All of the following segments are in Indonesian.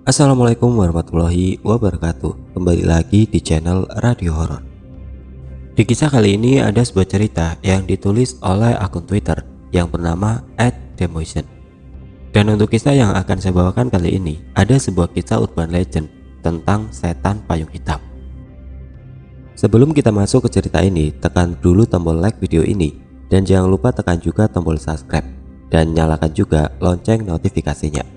Assalamualaikum warahmatullahi wabarakatuh. Kembali lagi di channel Radio Horor. Di kisah kali ini ada sebuah cerita yang ditulis oleh akun Twitter yang bernama @demotion. Dan untuk kisah yang akan saya bawakan kali ini ada sebuah kisah urban legend tentang setan payung hitam. Sebelum kita masuk ke cerita ini, tekan dulu tombol like video ini dan jangan lupa tekan juga tombol subscribe dan nyalakan juga lonceng notifikasinya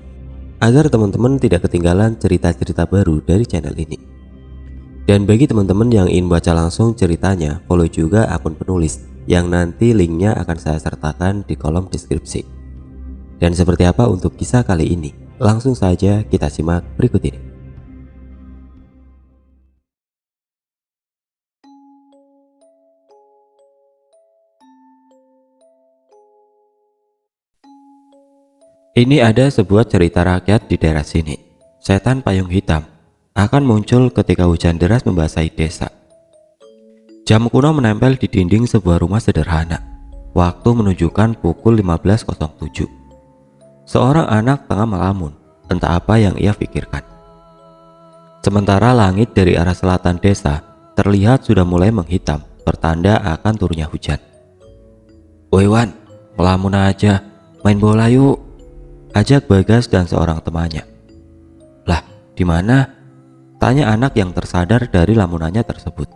agar teman-teman tidak ketinggalan cerita-cerita baru dari channel ini. Dan bagi teman-teman yang ingin baca langsung ceritanya, follow juga akun penulis yang nanti linknya akan saya sertakan di kolom deskripsi. Dan seperti apa untuk kisah kali ini? Langsung saja kita simak berikut ini. Ini ada sebuah cerita rakyat di daerah sini. Setan payung hitam akan muncul ketika hujan deras membasahi desa. Jam kuno menempel di dinding sebuah rumah sederhana. Waktu menunjukkan pukul 15.07. Seorang anak tengah melamun, entah apa yang ia pikirkan. Sementara langit dari arah selatan desa terlihat sudah mulai menghitam, pertanda akan turunnya hujan. "Woi Wan, melamun aja, main bola yuk," ajak Bagas dan seorang temannya. "Lah, di mana?" tanya anak yang tersadar dari lamunannya tersebut.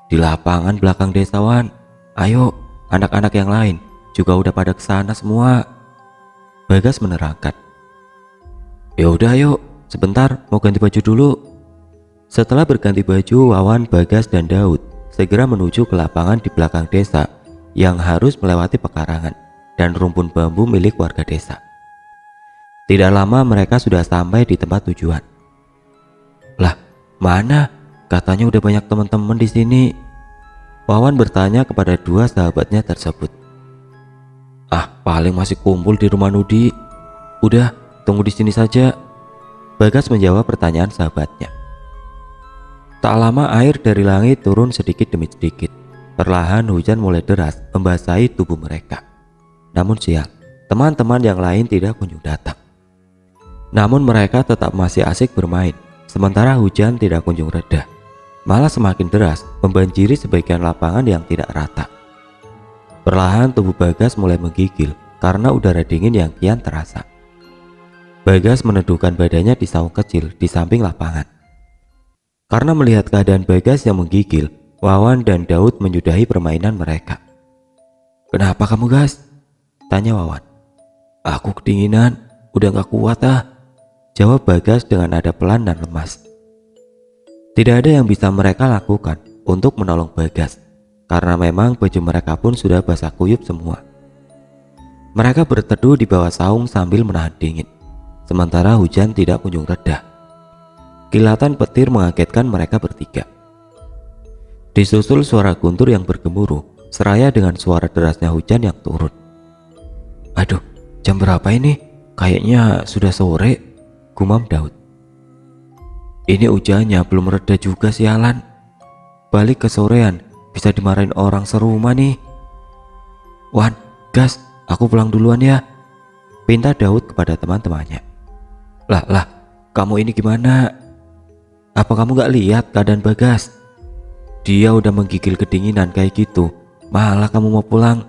"Di lapangan belakang desa Wan. Ayo, anak-anak yang lain juga udah pada kesana semua," Bagas menerangkan. "Ya udah yuk, sebentar mau ganti baju dulu." Setelah berganti baju, Wawan, Bagas dan Daud segera menuju ke lapangan di belakang desa yang harus melewati pekarangan dan rumpun bambu milik warga desa. Tidak lama mereka sudah sampai di tempat tujuan. "Lah, mana? Katanya udah banyak teman-teman di sini." Wawan bertanya kepada dua sahabatnya tersebut. "Ah, paling masih kumpul di rumah Nudi. Udah, tunggu di sini saja," Bagas menjawab pertanyaan sahabatnya. Tak lama air dari langit turun sedikit demi sedikit. Perlahan hujan mulai deras membasahi tubuh mereka. Namun siang, teman-teman yang lain tidak kunjung datang. Namun mereka tetap masih asik bermain, sementara hujan tidak kunjung reda. Malah semakin deras, membanjiri sebagian lapangan yang tidak rata. Perlahan tubuh Bagas mulai menggigil karena udara dingin yang kian terasa. Bagas meneduhkan badannya di saung kecil di samping lapangan. Karena melihat keadaan Bagas yang menggigil, Wawan dan Daud menyudahi permainan mereka. "Kenapa kamu, Gas?" tanya Wawan. "Aku kedinginan, udah gak kuat ah," jawab Bagas dengan nada pelan dan lemas. Tidak ada yang bisa mereka lakukan untuk menolong Bagas, karena memang baju mereka pun sudah basah kuyup semua. Mereka berteduh di bawah saung sambil menahan dingin, sementara hujan tidak kunjung reda. Kilatan petir mengagetkan mereka bertiga. Disusul suara guntur yang bergemuruh, seraya dengan suara derasnya hujan yang turun. "Aduh, jam berapa ini? Kayaknya sudah sore," gumam Daud. "Ini hujannya belum reda juga sialan. Balik ke sorean bisa dimarahin orang serumah nih." "Wan, Gas, aku pulang duluan ya," pinta Daud kepada teman-temannya. Lah, kamu ini gimana? Apa kamu gak lihat keadaan Bagas? Dia udah menggigil kedinginan kayak gitu, malah kamu mau pulang?"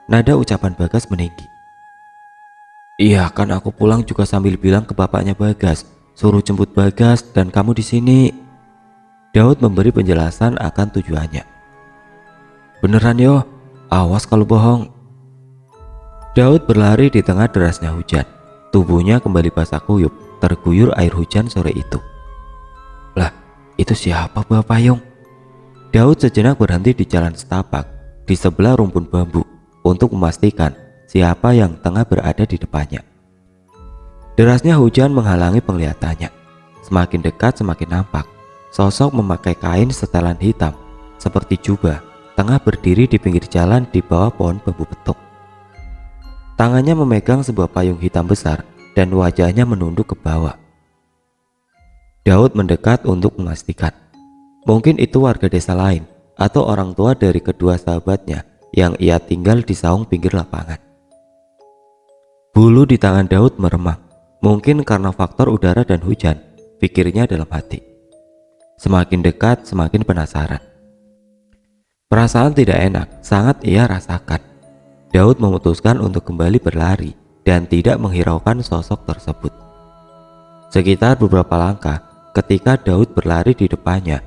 Nada ucapan Bagas meninggi. "Iya kan aku pulang juga sambil bilang ke bapaknya Bagas, suruh jemput Bagas dan kamu di sini." Daud memberi penjelasan akan tujuannya. "Beneran yo, awas kalau bohong." Daud berlari di tengah derasnya hujan. Tubuhnya kembali basah kuyup, terguyur air hujan sore itu. "Lah, itu siapa bawa payung?" Daud sejenak berhenti di jalan setapak di sebelah rumpun bambu untuk memastikan siapa yang tengah berada di depannya. Derasnya hujan menghalangi penglihatannya. Semakin dekat semakin nampak sosok memakai kain setelan hitam seperti jubah tengah berdiri di pinggir jalan di bawah pohon bambu petung. Tangannya memegang sebuah payung hitam besar dan wajahnya menunduk ke bawah. Daud mendekat untuk memastikan. Mungkin itu warga desa lain atau orang tua dari kedua sahabatnya yang ia tinggal di saung pinggir lapangan. Bulu di tangan Daud meremang. Mungkin karena faktor udara dan hujan, pikirnya dalam hati. Semakin dekat, semakin penasaran. Perasaan tidak enak sangat ia rasakan. Daud memutuskan untuk kembali berlari dan tidak menghiraukan sosok tersebut. Sekitar beberapa langkah ketika Daud berlari di depannya.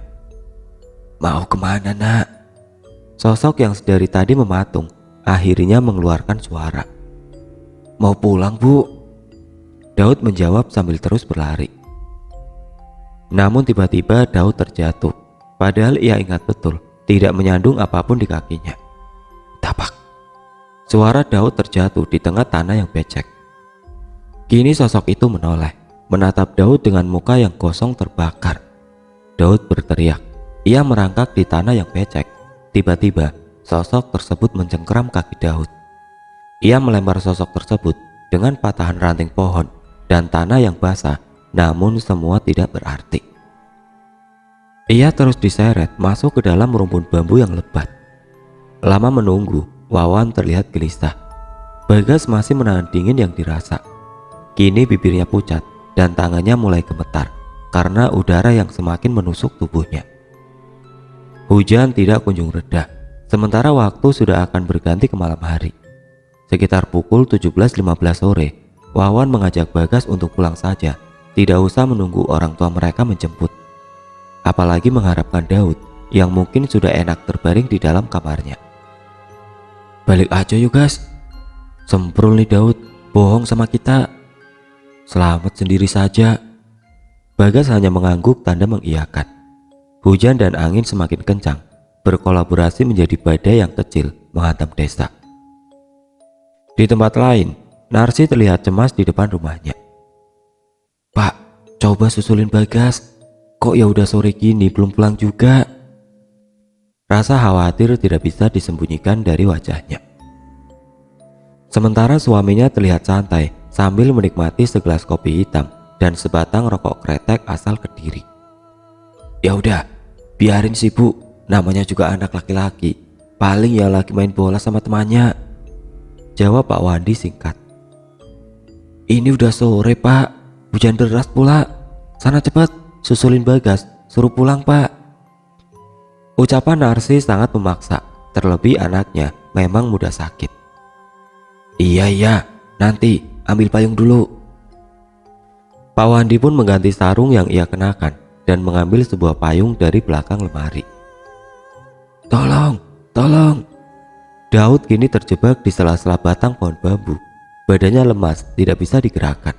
"Mau kemana, nak?" Sosok yang sedari tadi mematung akhirnya mengeluarkan suara. "Mau pulang, Bu." Daud menjawab sambil terus berlari. Namun tiba-tiba Daud terjatuh, padahal ia ingat betul tidak menyandung apapun di kakinya. Tapak. Suara Daud terjatuh di tengah tanah yang becek. Kini sosok itu menoleh, menatap Daud dengan muka yang kosong terbakar. Daud berteriak. Ia merangkak di tanah yang becek. Tiba-tiba sosok tersebut mencengkeram kaki Daud. Ia melempar sosok tersebut dengan patahan ranting pohon dan tanah yang basah, namun semua tidak berarti. Ia terus diseret masuk ke dalam rumpun bambu yang lebat. Lama menunggu, Wawan terlihat gelisah. Bagas masih menahan dingin yang dirasa. Kini bibirnya pucat dan tangannya mulai gemetar karena udara yang semakin menusuk tubuhnya. Hujan tidak kunjung reda, sementara waktu sudah akan berganti ke malam hari. Sekitar pukul 17.15 sore, Wawan mengajak Bagas untuk pulang saja, tidak usah menunggu orang tua mereka menjemput. Apalagi mengharapkan Daud yang mungkin sudah enak terbaring di dalam kamarnya. "Balik aja yuk, Gas. Semprul nih Daud, bohong sama kita. Selamat sendiri saja." Bagas hanya mengangguk tanda mengiyakan. Hujan dan angin semakin kencang, berkolaborasi menjadi badai yang kecil menghantam desa. Di tempat lain, Narsi terlihat cemas di depan rumahnya. "Pak, coba susulin Bagas. Kok ya udah sore gini belum pulang juga?" Rasa khawatir tidak bisa disembunyikan dari wajahnya. Sementara suaminya terlihat santai sambil menikmati segelas kopi hitam dan sebatang rokok kretek asal Kediri. "Ya udah, biarin sih Bu, namanya juga anak laki-laki. Paling ya lagi main bola sama temannya," jawab Pak Wandi singkat. "Ini udah sore Pak, hujan deras pula. Sana cepat, susulin Bagas, suruh pulang Pak." Ucapan Narsi sangat memaksa, terlebih anaknya memang mudah sakit. Iya, nanti ambil payung dulu." Pak Wandi pun mengganti sarung yang ia kenakan dan mengambil sebuah payung dari belakang lemari. Tolong. Daud kini terjebak di sela-sela batang pohon bambu. Badannya lemas, tidak bisa digerakkan.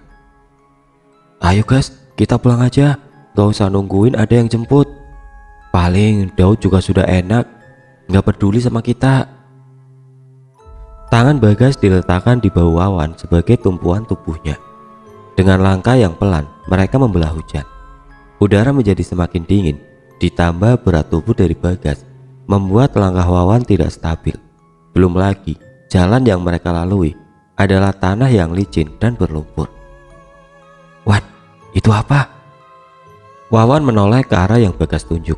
"Ayo Gas, kita pulang aja. Gak usah nungguin ada yang jemput. Paling Daud juga sudah enak, gak peduli sama kita." Tangan Bagas diletakkan di bahu Wawan sebagai tumpuan tubuhnya. Dengan langkah yang pelan, mereka membelah hujan. Udara menjadi semakin dingin, ditambah berat tubuh dari Bagas membuat langkah Wawan tidak stabil. Belum lagi, jalan yang mereka lalui adalah tanah yang licin dan berlumpur. "Wan, itu apa?" Wawan menoleh ke arah yang Bagas tunjuk.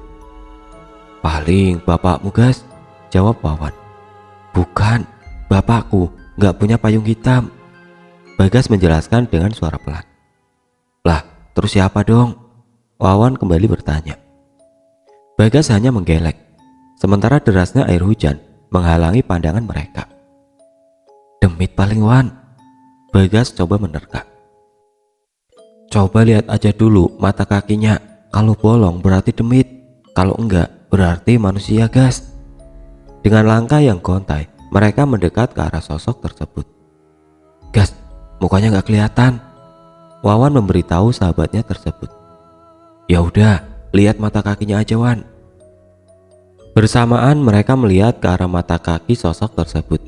"Paling bapakmu Gas," jawab Wawan. "Bukan, bapakku gak punya payung hitam," Bagas menjelaskan dengan suara pelan. "Lah, terus siapa dong?" Wawan kembali bertanya. Bagas hanya menggelek, sementara derasnya air hujan menghalangi pandangan mereka. "Demit paling Wan," Bagas coba menerka. "Coba lihat aja dulu mata kakinya, kalau bolong berarti demit, kalau enggak berarti manusia Gas." Dengan langkah yang gontai, mereka mendekat ke arah sosok tersebut. "Gas, mukanya nggak kelihatan," Wawan memberitahu sahabatnya tersebut. "Ya udah, lihat mata kakinya aja Wan." Bersamaan mereka melihat ke arah mata kaki sosok tersebut.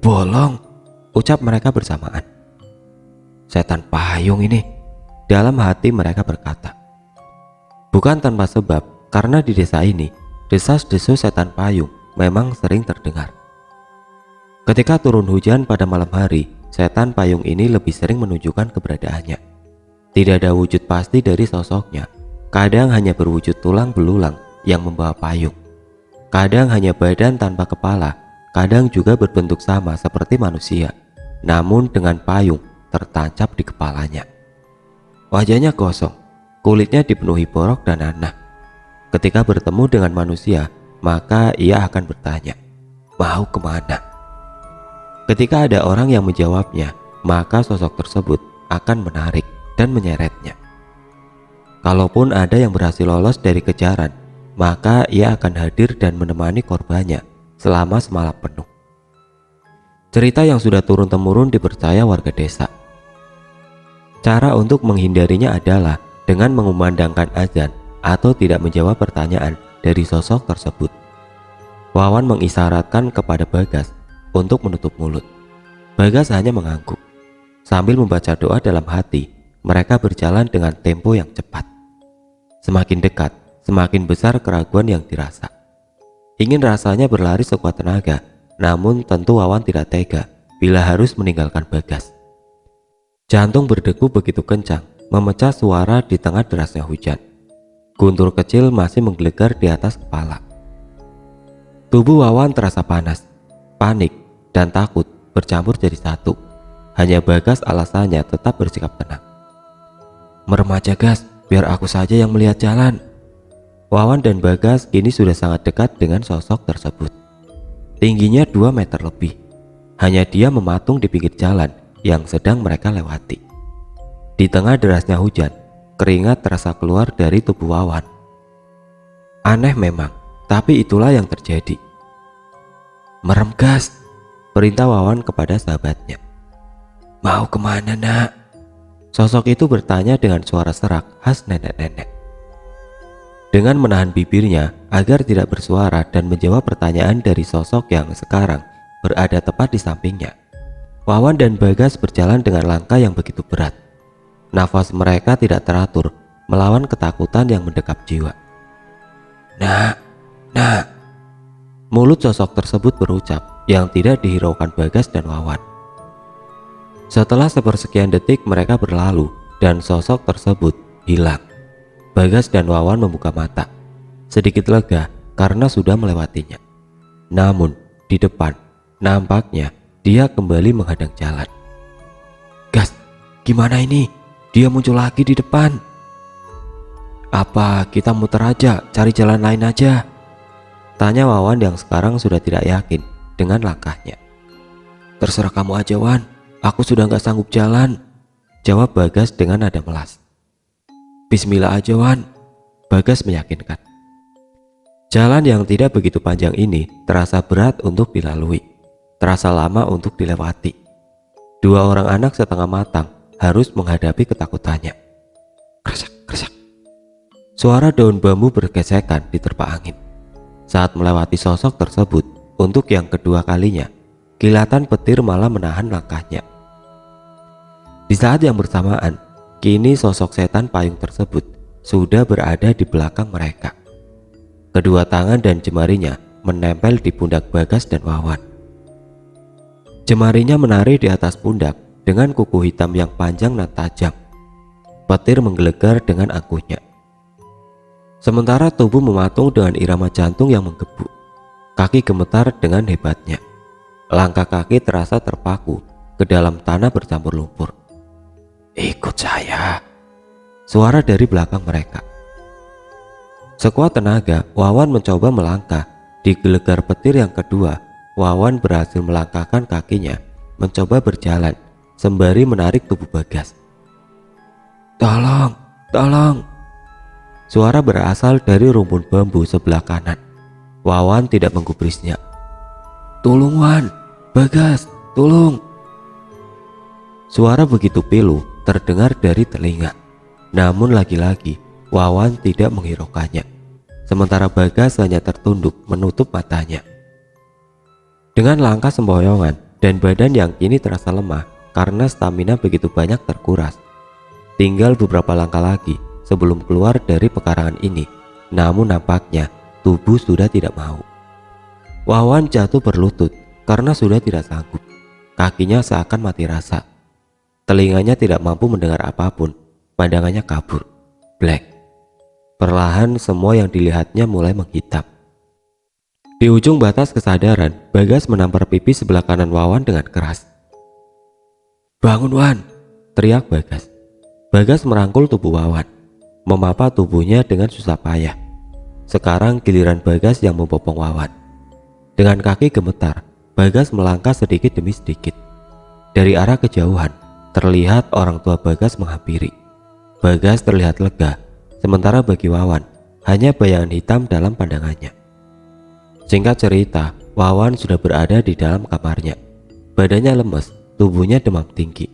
"Bolong," ucap mereka bersamaan. "Setan payung ini," dalam hati mereka berkata. Bukan tanpa sebab, karena di desa ini desas-desus setan payung memang sering terdengar. Ketika turun hujan pada malam hari, setan payung ini lebih sering menunjukkan keberadaannya. Tidak ada wujud pasti dari sosoknya. Kadang hanya berwujud tulang belulang yang membawa payung. Kadang hanya badan tanpa kepala. Kadang juga berbentuk sama seperti manusia, namun dengan payung tertancap di kepalanya. Wajahnya gosong, kulitnya dipenuhi borok dan nanah. Ketika bertemu dengan manusia, maka ia akan bertanya, mau kemana? Ketika ada orang yang menjawabnya, maka sosok tersebut akan menarik dan menyeretnya. Kalaupun ada yang berhasil lolos dari kejaran, maka ia akan hadir dan menemani korbannya selama semalam penuh. Cerita yang sudah turun-temurun dipercaya warga desa. Cara untuk menghindarinya adalah dengan mengumandangkan azan atau tidak menjawab pertanyaan dari sosok tersebut. Wawan mengisyaratkan kepada Bagas untuk menutup mulut. Bagas hanya mengangguk. Sambil membaca doa dalam hati, mereka berjalan dengan tempo yang cepat. Semakin dekat, semakin besar keraguan yang dirasa. Ingin rasanya berlari sekuat tenaga, namun tentu Wawan tidak tega bila harus meninggalkan Bagas. Jantung berdegup begitu kencang, memecah suara di tengah derasnya hujan. Guntur kecil masih menggelegar di atas kepala. Tubuh Wawan terasa panas, panik, dan takut bercampur jadi satu. Hanya Bagas alasannya tetap bersikap tenang. Merem aja Gas, biar aku saja yang melihat jalan. Wawan dan Bagas kini sudah sangat dekat dengan sosok tersebut. Tingginya 2 meter lebih. Hanya dia mematung di pinggir jalan yang sedang mereka lewati. Di tengah derasnya hujan, keringat terasa keluar dari tubuh Wawan. Aneh memang, tapi itulah yang terjadi. Merem Gas, perintah Wawan kepada sahabatnya. Mau kemana nak? Sosok itu bertanya dengan suara serak khas nenek-nenek. Dengan menahan bibirnya agar tidak bersuara dan menjawab pertanyaan dari sosok yang sekarang berada tepat di sampingnya, Wawan dan Bagas berjalan dengan langkah yang begitu berat. Nafas mereka tidak teratur, melawan ketakutan yang mendekap jiwa. Nah, mulut sosok tersebut berucap yang tidak dihiraukan Bagas dan Wawan. Setelah sepersekian detik mereka berlalu dan sosok tersebut hilang. Bagas dan Wawan membuka mata, sedikit lega karena sudah melewatinya. Namun di depan, nampaknya dia kembali menghadang jalan. Gas, gimana ini? Dia muncul lagi di depan. Apa kita muter aja, cari jalan lain aja? Tanya Wawan yang sekarang sudah tidak yakin dengan langkahnya. Terserah kamu aja Wan, aku sudah gak sanggup jalan, jawab Bagas dengan nada melas. Bismillah aja Wan, Bagas meyakinkan. Jalan yang tidak begitu panjang ini terasa berat untuk dilalui, terasa lama untuk dilewati. Dua orang anak setengah matang harus menghadapi ketakutannya. Kresak-kresak. Suara daun bambu bergesekan diterpa angin. Saat melewati sosok tersebut untuk yang kedua kalinya, kilatan petir malah menahan langkahnya. Di saat yang bersamaan, kini sosok setan payung tersebut sudah berada di belakang mereka. Kedua tangan dan jemarinya menempel di pundak Bagas dan Wawan. Jemarinya menari di atas pundak dengan kuku hitam yang panjang dan tajam. Petir menggelegar dengan angkuhnya. Sementara tubuh mematung dengan irama jantung yang menggebu. Kaki gemetar dengan hebatnya. Langkah kaki terasa terpaku ke dalam tanah bercampur lumpur. Ikut saya, suara dari belakang mereka. Sekuat tenaga, Wawan mencoba melangkah. Di gelegar petir yang kedua, Wawan berhasil melangkahkan kakinya, mencoba berjalan, sembari menarik tubuh Bagas. Tolong, tolong. Suara berasal dari rumpun bambu sebelah kanan. Wawan tidak menggubrisnya. Tolong Wan, Bagas, tolong. Suara begitu pilu terdengar dari telinga. Namun lagi-lagi Wawan tidak menghiraukannya. Sementara Bagas hanya tertunduk menutup matanya. Dengan langkah semboyongan dan badan yang kini terasa lemah karena stamina begitu banyak terkuras. Tinggal beberapa langkah lagi sebelum keluar dari pekarangan ini. Namun nampaknya tubuh sudah tidak mau. Wawan jatuh berlutut karena sudah tidak sanggup. Kakinya seakan mati rasa. Telinganya tidak mampu mendengar apapun. Pandangannya kabur. Black. Perlahan semua yang dilihatnya mulai menghitam. Di ujung batas kesadaran, Bagas menampar pipi sebelah kanan Wawan dengan keras. Bangun Wan, teriak Bagas. Bagas merangkul tubuh Wawan, memapa tubuhnya dengan susah payah. Sekarang giliran Bagas yang membopong Wawan. Dengan kaki gemetar, Bagas melangkah sedikit demi sedikit. Dari arah kejauhan, terlihat orang tua Bagas menghampiri. Bagas terlihat lega, sementara bagi Wawan, hanya bayangan hitam dalam pandangannya. Singkat cerita, Wawan sudah berada di dalam kamarnya. Badannya lemes, tubuhnya demam tinggi.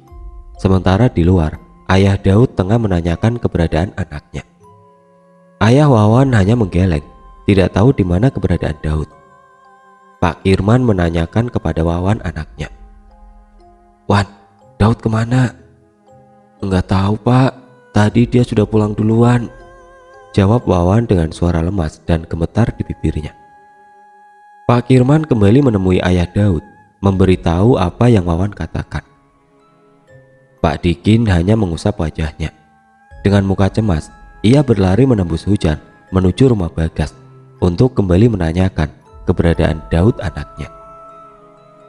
Sementara di luar, ayah Daud tengah menanyakan keberadaan anaknya. Ayah Wawan hanya menggeleng, tidak tahu di mana keberadaan Daud. Pak Kirman menanyakan kepada Wawan anaknya. "Wan, Daud kemana?" "Enggak tahu Pak, tadi dia sudah pulang duluan," jawab Wawan dengan suara lemas dan gemetar di bibirnya. Pak Kirman kembali menemui ayah Daud, memberitahu apa yang Wawan katakan. Pak Dikin hanya mengusap wajahnya. Dengan muka cemas, ia berlari menembus hujan menuju rumah Bagas untuk kembali menanyakan keberadaan Daud anaknya.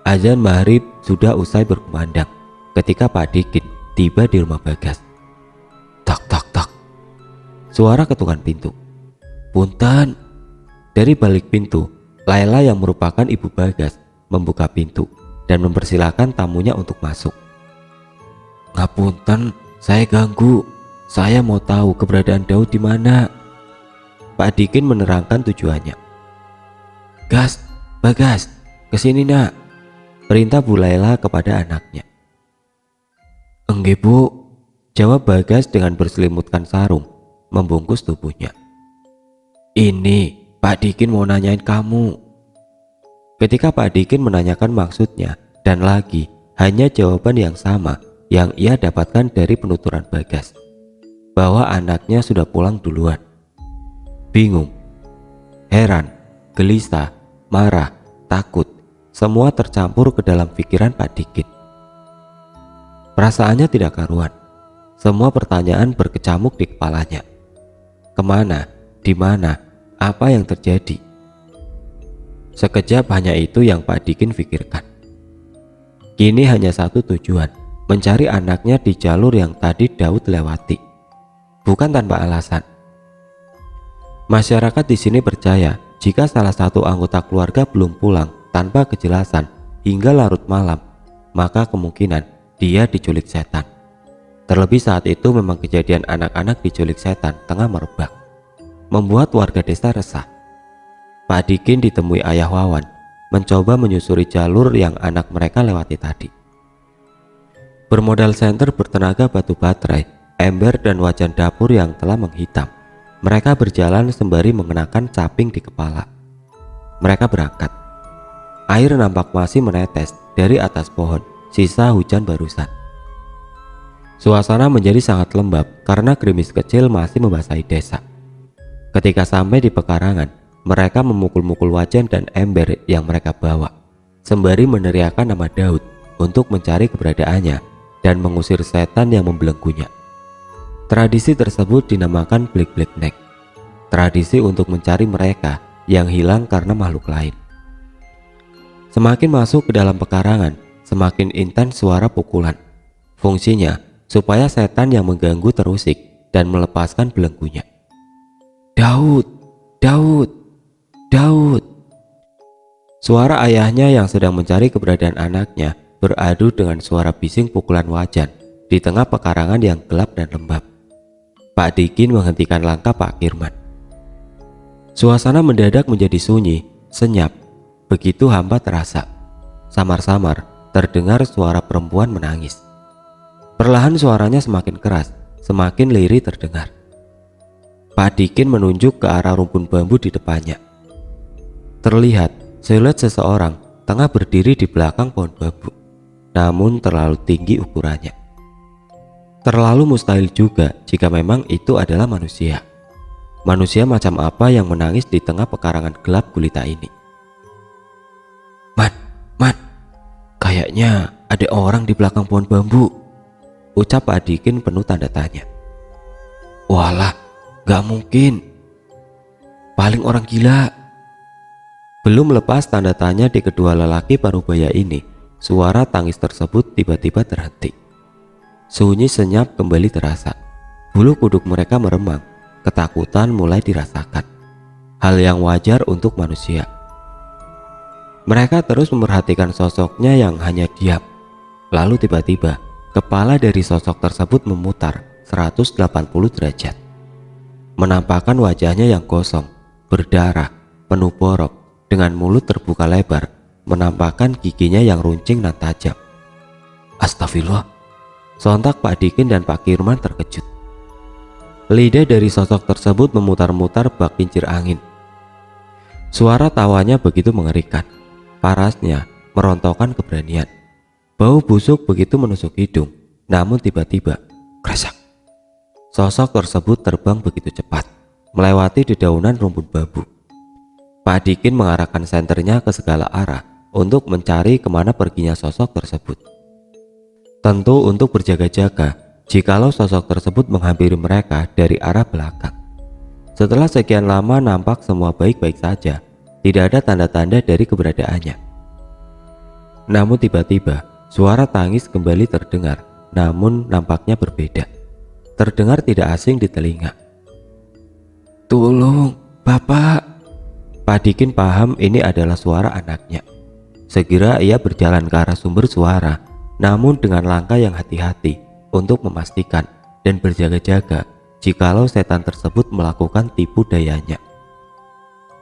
Azan maghrib sudah usai berkumandang ketika Pak Dikin tiba di rumah Bagas. Tak tak tak, suara ketukan pintu. "Punten." Dari balik pintu, Laila yang merupakan ibu Bagas membuka pintu dan mempersilahkan tamunya untuk masuk. "Ngapunten, saya ganggu. Saya mau tahu keberadaan Daud di mana." Pak Dikin menerangkan tujuannya. "Gas, Bagas, kesini nak," perintah Bu Laila kepada anaknya. "Enggak Bu," jawab Bagas dengan berselimutkan sarung, membungkus tubuhnya. "Ini Pak Dikin mau nanyain kamu." Ketika Pak Dikin menanyakan maksudnya dan lagi hanya jawaban yang sama yang ia dapatkan dari penuturan Bagas, bahwa anaknya sudah pulang duluan. Bingung, heran, gelisah, marah, takut, semua tercampur ke dalam pikiran Pak Dikin. Perasaannya tidak karuan. Semua pertanyaan berkecamuk di kepalanya. Kemana? Di mana? Apa yang terjadi? Sekejap hanya itu yang Pak Dikin pikirkan. Kini hanya satu tujuan, mencari anaknya di jalur yang tadi Daud lewati. Bukan tanpa alasan. Masyarakat di sini percaya jika salah satu anggota keluarga belum pulang tanpa kejelasan hingga larut malam, maka kemungkinan dia diculik setan. Terlebih saat itu memang kejadian anak-anak diculik setan tengah merebak, membuat warga desa resah. Pak Dikin ditemui ayah Wawan, mencoba menyusuri jalur yang anak mereka lewati tadi. Bermodal senter bertenaga batu baterai, ember dan wajan dapur yang telah menghitam, mereka berjalan sembari mengenakan caping di kepala. Mereka berangkat. Air nampak masih menetes dari atas pohon, sisa hujan barusan. Suasana menjadi sangat lembab karena gerimis kecil masih membasahi desa. Ketika sampai di pekarangan, mereka memukul-mukul wajan dan ember yang mereka bawa, sembari meneriakkan nama Daud untuk mencari keberadaannya dan mengusir setan yang membelenggunya. Tradisi tersebut dinamakan Blik-Blik Nek, tradisi untuk mencari mereka yang hilang karena makhluk lain. Semakin masuk ke dalam pekarangan, semakin intens suara pukulan. Fungsinya supaya setan yang mengganggu terusik dan melepaskan belenggunya. "Daud, Daud, Daud." Suara ayahnya yang sedang mencari keberadaan anaknya beradu dengan suara bising pukulan wajan di tengah pekarangan yang gelap dan lembab. Pak Dikin menghentikan langkah Pak Kirman. Suasana mendadak menjadi sunyi, senyap. Begitu hampa terasa. Samar-samar terdengar suara perempuan menangis. Perlahan suaranya semakin keras, semakin lirih terdengar. Pak Dikin menunjuk ke arah rumpun bambu di depannya. Terlihat siluet seseorang tengah berdiri di belakang pohon bambu, namun terlalu tinggi ukurannya. Terlalu mustahil juga jika memang itu adalah manusia. Manusia macam apa yang menangis di tengah pekarangan gelap gulita ini? Man, kayaknya ada orang di belakang pohon bambu, ucap Pak Dikin penuh tanda tanya. Walah, gak mungkin. Paling orang gila. Belum lepas tanda tanya di kedua lelaki parubaya ini, suara tangis tersebut tiba-tiba terhenti. Sunyi senyap kembali terasa. Bulu kuduk mereka meremang. Ketakutan mulai dirasakan. Hal yang wajar untuk manusia. Mereka terus memperhatikan sosoknya yang hanya diam. Lalu tiba-tiba kepala dari sosok tersebut memutar 180 derajat. Menampakkan wajahnya yang kosong, berdarah, penuh borok, dengan mulut terbuka lebar, menampakkan giginya yang runcing dan tajam. Astagfirullah. Sontak Pak Dikin dan Pak Kirman terkejut. Lidah dari sosok tersebut memutar-mutar bak kincir angin. Suara tawanya begitu mengerikan. Parasnya merontokkan keberanian. Bau busuk begitu menusuk hidung. Namun tiba-tiba, kresak. Sosok tersebut terbang begitu cepat, melewati dedaunan rumput bambu. Pak Dikin mengarahkan senternya ke segala arah untuk mencari kemana perginya sosok tersebut. Tentu untuk berjaga-jaga jikalau sosok tersebut menghampiri mereka dari arah belakang. Setelah sekian lama nampak semua baik-baik saja, tidak ada tanda-tanda dari keberadaannya. Namun tiba-tiba suara tangis kembali terdengar, namun nampaknya berbeda. Terdengar tidak asing di telinga. Tolong, Bapak. Pak Dikin paham ini adalah suara anaknya. Segera ia berjalan ke arah sumber suara, namun dengan langkah yang hati-hati untuk memastikan dan berjaga-jaga jikalau setan tersebut melakukan tipu dayanya.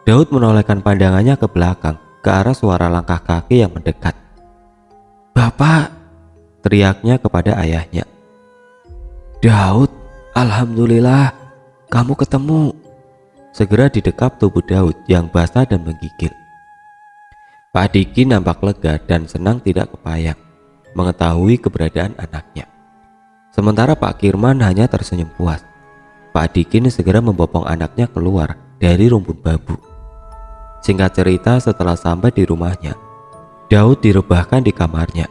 Daud menolehkan pandangannya ke belakang ke arah suara langkah kaki yang mendekat. Bapak, teriaknya kepada ayahnya. Daud, alhamdulillah, kamu ketemu. Segera didekap tubuh Daud yang basah dan menggigil. Pak Dikin nampak lega dan senang tidak kepayang mengetahui keberadaan anaknya. Sementara Pak Kirman hanya tersenyum puas. Pak Dikin segera membopong anaknya keluar dari rumput bambu. Singkat cerita, setelah sampai di rumahnya, Daud direbahkan di kamarnya.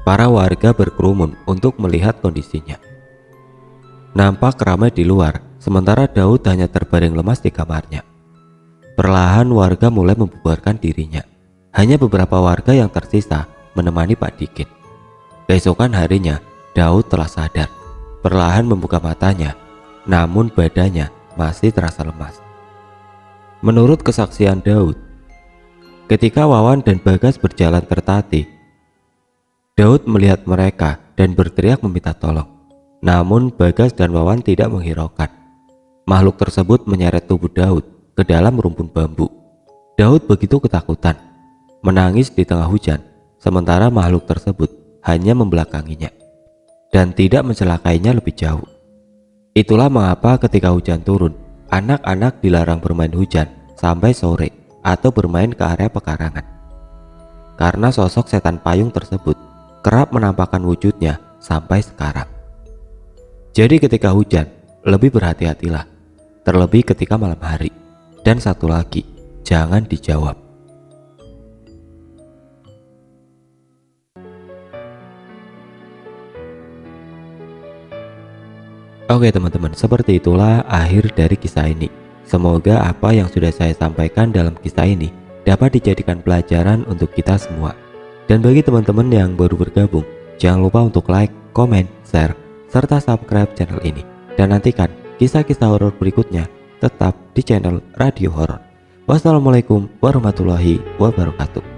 Para warga berkerumun untuk melihat kondisinya. Nampak ramai di luar, sementara Daud hanya terbaring lemas di kamarnya. Perlahan warga mulai membubarkan dirinya. Hanya beberapa warga yang tersisa menemani Pak Dikin. Keesokan harinya, Daud telah sadar. Perlahan membuka matanya, namun badannya masih terasa lemas. Menurut kesaksian Daud, ketika Wawan dan Bagas berjalan tertatih, Daud melihat mereka dan berteriak meminta tolong. Namun Bagas dan Wawan tidak menghiraukan. Makhluk tersebut menyeret tubuh Daud ke dalam rumpun bambu. Daud begitu ketakutan, menangis di tengah hujan, sementara makhluk tersebut hanya membelakanginya dan tidak mencelakainya lebih jauh. Itulah mengapa ketika hujan turun, anak-anak dilarang bermain hujan sampai sore atau bermain ke area pekarangan. Karena sosok setan payung tersebut kerap menampakkan wujudnya sampai sekarang. Jadi ketika hujan, lebih berhati-hatilah, terlebih ketika malam hari. Dan satu lagi, jangan dijawab. Oke teman-teman, seperti itulah akhir dari kisah ini. Semoga apa yang sudah saya sampaikan dalam kisah ini dapat dijadikan pelajaran untuk kita semua. Dan bagi teman-teman yang baru bergabung, jangan lupa untuk like, komen, share, serta subscribe channel ini. Dan nantikan kisah-kisah horor berikutnya tetap di channel Radio Horor. Wassalamualaikum warahmatullahi wabarakatuh.